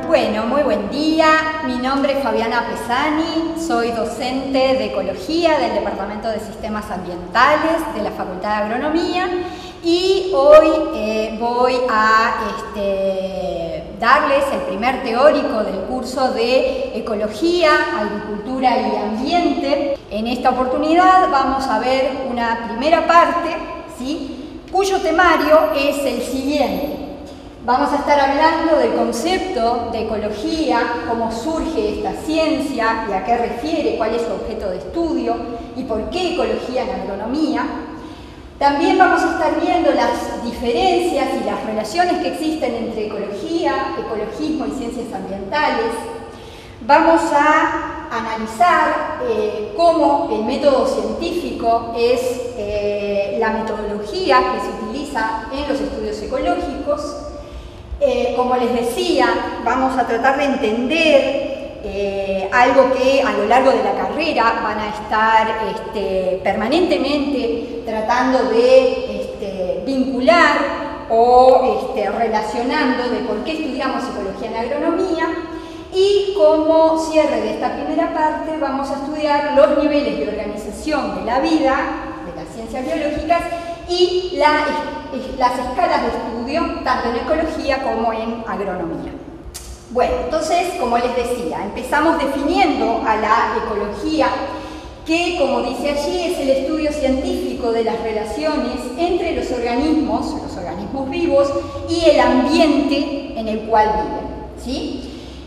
Bueno, muy buen día. Mi nombre es Fabiana Pesani, soy docente de Ecología del Departamento de Sistemas Ambientales de la Facultad de Agronomía y hoy voy a darles el primer teórico del curso de Ecología, Agricultura y Ambiente. En esta oportunidad vamos a ver una primera parte, ¿sí?, cuyo temario es el siguiente. Vamos a estar hablando del concepto de ecología, cómo surge esta ciencia y a qué refiere, cuál es su objeto de estudio y por qué ecología en agronomía. También vamos a estar viendo las diferencias y las relaciones que existen entre ecología, ecologismo y ciencias ambientales. Vamos a analizar cómo el método científico es la metodología que se utiliza en los estudios ecológicos. Como les decía, vamos a tratar de entender algo que a lo largo de la carrera van a estar permanentemente tratando de vincular o relacionando de por qué estudiamos ecología en agronomía. Y como cierre de esta primera parte vamos a estudiar los niveles de organización de la vida, de las ciencias biológicas y las escalas de estudio, tanto en ecología como en agronomía. Bueno, entonces, como les decía, empezamos definiendo a la ecología, que, como dice allí, es el estudio científico de las relaciones entre los organismos vivos, y el ambiente en el cual viven, ¿sí?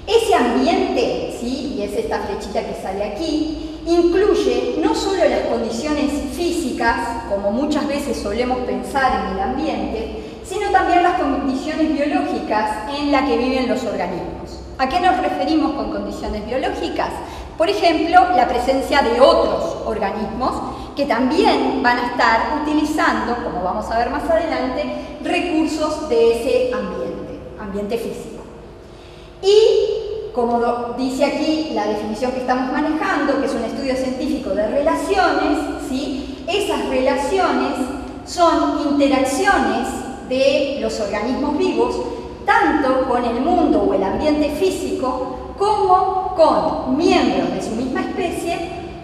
Ese ambiente, ¿sí?, y es esta flechita que sale aquí, incluye no solo las condiciones físicas, como muchas veces solemos pensar en el ambiente, sino también las condiciones biológicas en las que viven los organismos. ¿A qué nos referimos con condiciones biológicas? Por ejemplo, la presencia de otros organismos que también van a estar utilizando, como vamos a ver más adelante, recursos de ese ambiente físico. Y, como dice aquí la definición que estamos manejando, que es un estudio científico de relaciones, ¿sí?, esas relaciones son interacciones de los organismos vivos, tanto con el mundo o el ambiente físico, como con miembros de su misma especie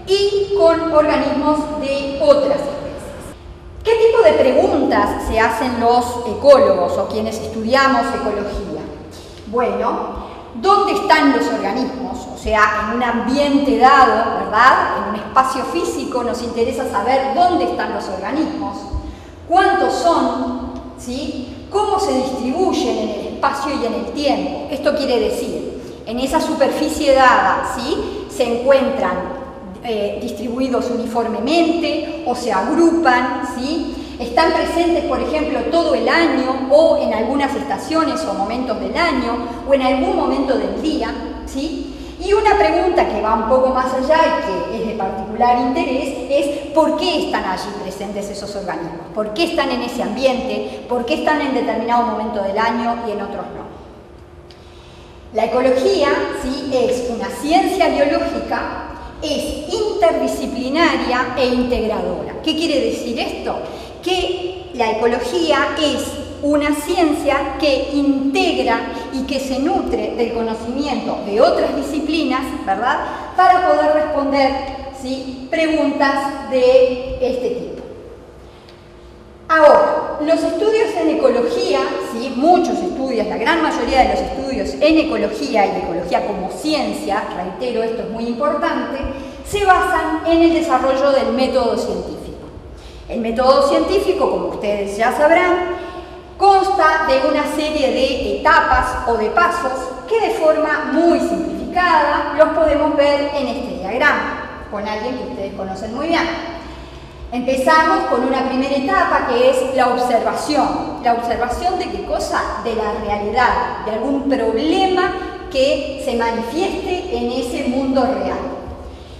y con organismos de otras especies. ¿Qué tipo de preguntas se hacen los ecólogos o quienes estudiamos ecología? Bueno, ¿dónde están los organismos? O sea, en un ambiente dado, ¿verdad?, en un espacio físico, nos interesa saber dónde están los organismos, cuántos son, ¿sí?, cómo se distribuyen en el espacio y en el tiempo. Esto quiere decir, en esa superficie dada, ¿sí?, se encuentran distribuidos uniformemente o se agrupan, ¿sí?, están presentes, por ejemplo, todo el año o en algunas estaciones o momentos del año o en algún momento del día, ¿sí? Y una pregunta que va un poco más allá y que es de particular interés es ¿por qué están allí presentes esos organismos? ¿Por qué están en ese ambiente? ¿Por qué están en determinado momento del año y en otros no? La ecología, ¿sí?, es una ciencia biológica, es interdisciplinaria e integradora. ¿Qué quiere decir esto? Que la ecología es una ciencia que integra y que se nutre del conocimiento de otras disciplinas, ¿verdad?, para poder responder, ¿sí?, preguntas de este tipo. Ahora, los estudios en ecología, ¿sí?, muchos estudios, la gran mayoría de los estudios en ecología y de ecología como ciencia, reitero, esto es muy importante, se basan en el desarrollo del método científico. El método científico, como ustedes ya sabrán, consta de una serie de etapas o de pasos que de forma muy simplificada los podemos ver en este diagrama, con alguien que ustedes conocen muy bien. Empezamos con una primera etapa que es la observación. ¿La observación de qué cosa? De la realidad, de algún problema que se manifieste en ese mundo real.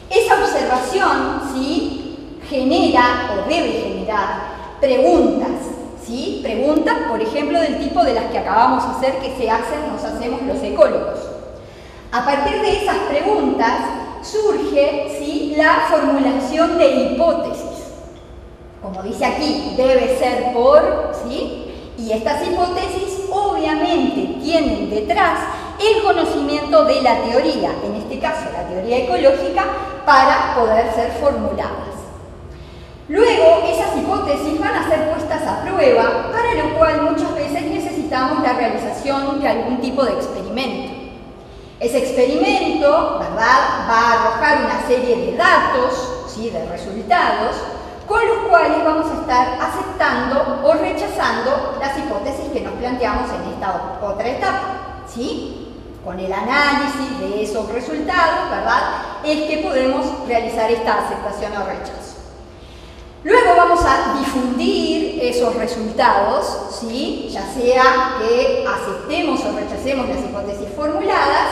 Esa observación, ¿sí?, genera o debe generar preguntas, ¿sí? Preguntas, por ejemplo, del tipo de las que acabamos de hacer, que nos hacemos los ecólogos. A partir de esas preguntas surge, ¿sí?, la formulación de hipótesis. como dice aquí, debe ser por, ¿sí? Y estas hipótesis obviamente tienen detrás el conocimiento de la teoría, en este caso la teoría ecológica, para poder ser formuladas. Luego, esas hipótesis van a ser puestas a prueba, para lo cual muchas veces necesitamos la realización de algún tipo de experimento. Ese experimento, ¿verdad?, va a arrojar una serie de datos, ¿sí?, de resultados, con los cuales vamos a estar aceptando o rechazando las hipótesis que nos planteamos en esta otra etapa, ¿sí? Con el análisis de esos resultados, ¿verdad?, es que podemos realizar esta aceptación o rechazo. Luego vamos a difundir esos resultados, ¿sí?, ya sea que aceptemos o rechacemos las hipótesis formuladas,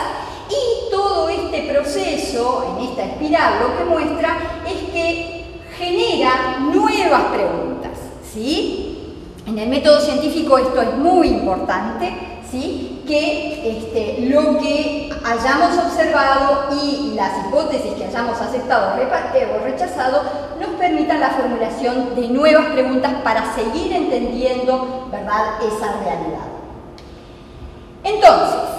y todo este proceso, en esta espiral, lo que muestra es que genera nuevas preguntas, ¿sí? En el método científico esto es muy importante, ¿sí?, que lo que hayamos observado y las hipótesis que hayamos aceptado o rechazado nos permitan la formulación de nuevas preguntas para seguir entendiendo, ¿verdad?, esa realidad. Entonces,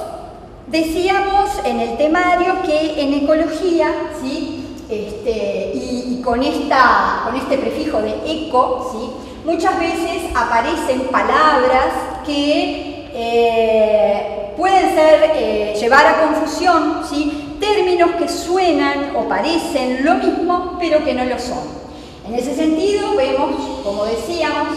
decíamos en el temario que en ecología, ¿sí?, y con este prefijo de eco, ¿sí?, muchas veces aparecen palabras que pueden llevar a confusión, ¿sí?, términos que suenan o parecen lo mismo, pero que no lo son. En ese sentido vemos, como decíamos,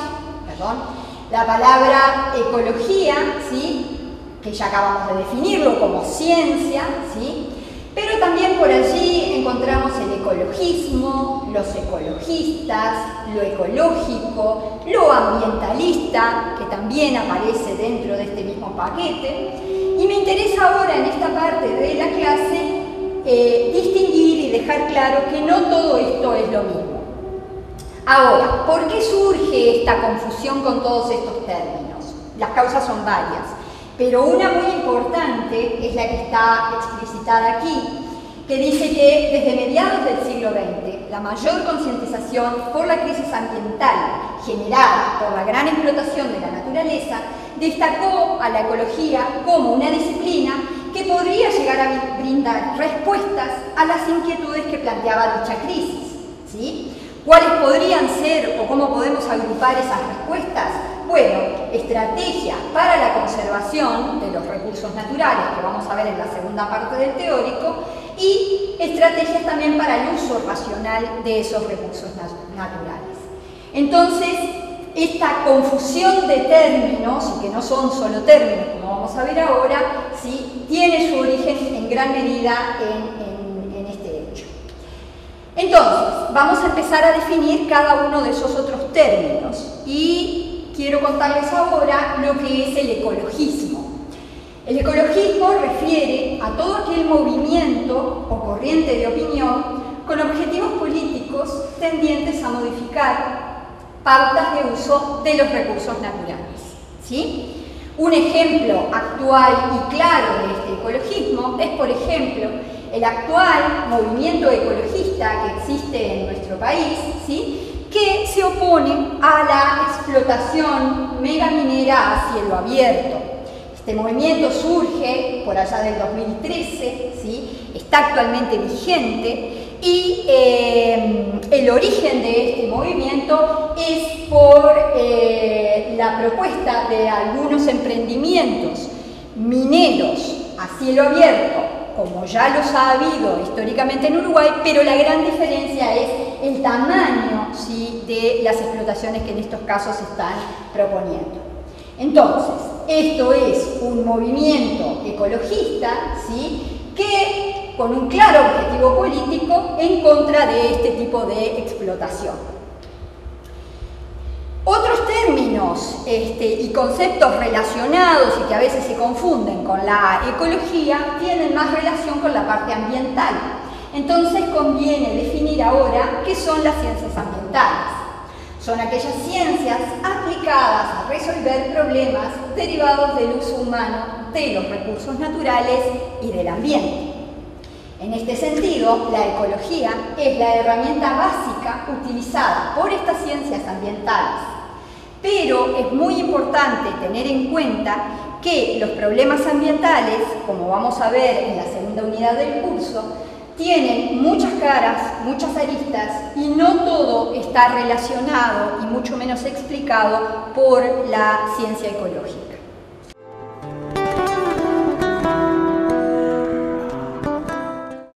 la palabra ecología, ¿sí?, que ya acabamos de definirlo como ciencia, ¿sí?, pero también por allí encontramos el ecologismo, los ecologistas, lo ecológico, lo ambientalista, que también aparece dentro de este mismo paquete. Y me interesa ahora en esta parte de la clase distinguir y dejar claro que no todo esto es lo mismo. Ahora, ¿por qué surge esta confusión con todos estos términos? Las causas son varias. Pero una muy importante es la que está explicitada aquí, que dice que desde mediados del siglo XX la mayor concientización por la crisis ambiental generada por la gran explotación de la naturaleza destacó a la ecología como una disciplina que podría llegar a brindar respuestas a las inquietudes que planteaba dicha crisis, ¿sí? ¿Cuáles podrían ser o cómo podemos agrupar esas respuestas? Bueno, estrategia para la conservación de los recursos naturales, que vamos a ver en la segunda parte del teórico, y estrategias también para el uso racional de esos recursos naturales. Entonces, esta confusión de términos, y que no son solo términos, como vamos a ver ahora, ¿sí?, tiene su origen en gran medida en este hecho. Entonces, vamos a empezar a definir cada uno de esos otros términos, y quiero contarles ahora lo que es el ecologismo. El ecologismo refiere a todo aquel movimiento o corriente de opinión con objetivos políticos tendientes a modificar pautas de uso de los recursos naturales, ¿sí? Un ejemplo actual y claro de este ecologismo es, por ejemplo, el actual movimiento ecologista que existe en nuestro país, ¿sí?, que se opone a la explotación megaminera a cielo abierto. Este movimiento surge por allá del 2013, ¿sí?, está actualmente vigente, y el origen de este movimiento es por la propuesta de algunos emprendimientos mineros a cielo abierto, como ya los ha habido históricamente en Uruguay, pero la gran diferencia es el tamaño, ¿sí?, de las explotaciones que en estos casos se están proponiendo. Entonces, esto es un movimiento ecologista, ¿sí?, que con un claro objetivo político en contra de este tipo de explotación. Otros términos y conceptos relacionados y que a veces se confunden con la ecología tienen más relación con la parte ambiental. Entonces conviene definir ahora qué son las ciencias ambientales. Son aquellas ciencias aplicadas a resolver problemas derivados del uso humano de los recursos naturales y del ambiente. En este sentido, la ecología es la herramienta básica utilizada por estas ciencias ambientales. Pero es muy importante tener en cuenta que los problemas ambientales, como vamos a ver en la segunda unidad del curso, tienen muchas caras, muchas aristas y no todo está relacionado y mucho menos explicado por la ciencia ecológica.